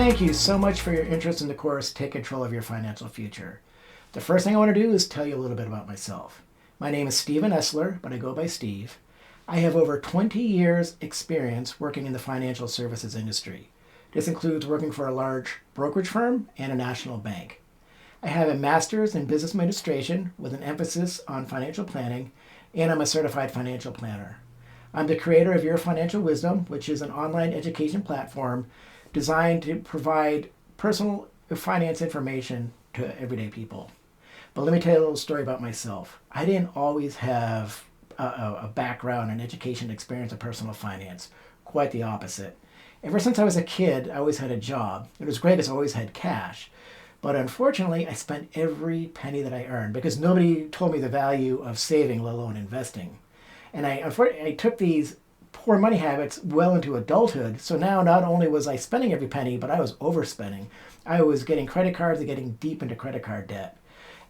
Thank you so much for your interest in the course, Take Control of Your Financial Future. The first thing I want to do is tell you a little bit about myself. My name is Steven Essler, but I go by Steve. I have over 20 years experience working in the financial services industry. This includes working for a large brokerage firm and a national bank. I have a master's in business administration with an emphasis on financial planning, and I'm a certified financial planner. I'm the creator of Your Financial Wisdom, which is an online education platform designed to provide personal finance information to everyday people. But let me tell you a little story about myself. I didn't always have a background and education experience in personal finance. Quite the opposite. Ever since I was a kid, I always had a job. It was great because I always had cash. But unfortunately, I spent every penny that I earned because nobody told me the value of saving, let alone investing. And I took these poor money habits well into adulthood. So now not only was I spending every penny, but I was overspending. I was getting credit cards and getting deep into credit card debt.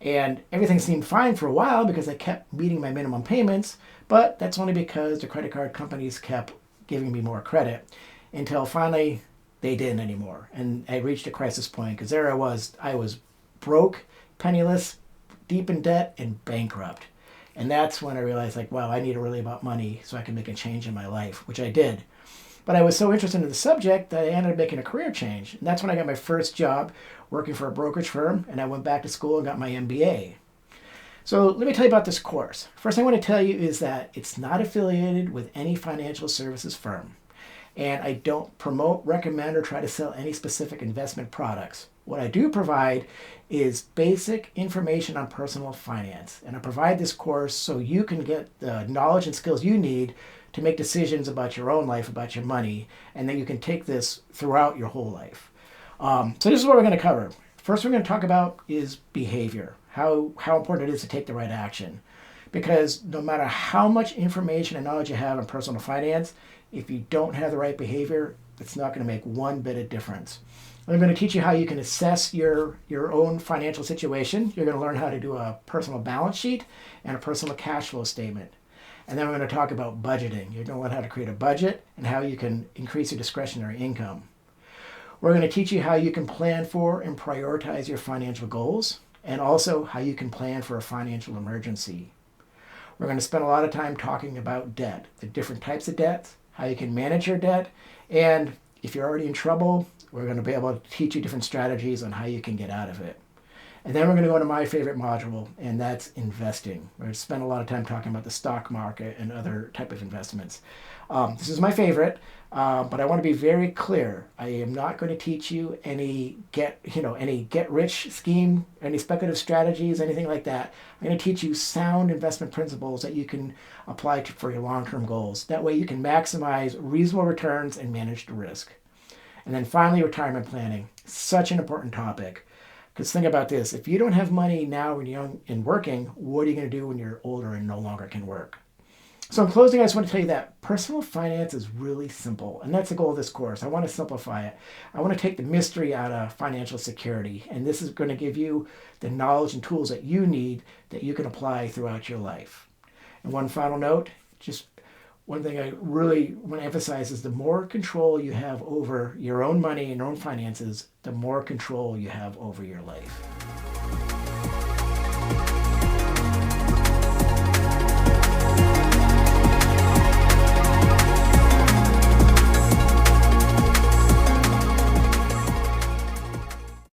And everything seemed fine for a while because I kept meeting my minimum payments, but that's only because the credit card companies kept giving me more credit until finally they didn't anymore. And I reached a crisis point because there I was broke, penniless, deep in debt, and bankrupt. And that's when I realized, wow, I need to really about money so I can make a change in my life, which I did. But I was so interested in the subject that I ended up making a career change. And that's when I got my first job working for a brokerage firm, and I went back to school and got my MBA. So let me tell you about this course. First thing I want to tell you is that it's not affiliated with any financial services firm. And I don't promote, recommend, or try to sell any specific investment products. What I do provide is basic information on personal finance. And I provide this course so you can get the knowledge and skills you need to make decisions about your own life, about your money, and that you can take this throughout your whole life. So this is what we're going to cover. First we're going to talk about is behavior, how important it is to take the right action. Because no matter how much information and knowledge you have on personal finance, if you don't have the right behavior, it's not going to make one bit of difference. I'm going to teach you how you can assess your own financial situation. You're going to learn how to do a personal balance sheet and a personal cash flow statement. And then we're going to talk about budgeting. You're going to learn how to create a budget and how you can increase your discretionary income. We're going to teach you how you can plan for and prioritize your financial goals, and also how you can plan for a financial emergency. We're going to spend a lot of time talking about debt, the different types of debt, how you can manage your debt, and if you're already in trouble, we're going to be able to teach you different strategies on how you can get out of it. And then we're going to go to my favorite module, and that's investing. We're going to spend a lot of time talking about the stock market and other type of investments. This is my favorite, but I want to be very clear. I am not going to teach you any get rich scheme, any speculative strategies, anything like that. I'm going to teach you sound investment principles that you can apply for your long-term goals. That way you can maximize reasonable returns and manage the risk. And then finally, retirement planning. Such an important topic. Because think about this, if you don't have money now when you're young and working, what are you going to do when you're older and no longer can work? So in closing, I just want to tell you that personal finance is really simple. And that's the goal of this course. I want to simplify it. I want to take the mystery out of financial security. And this is going to give you the knowledge and tools that you need that you can apply throughout your life. And one final note, just one thing I really want to emphasize is the more control you have over your own money and your own finances, the more control you have over your life.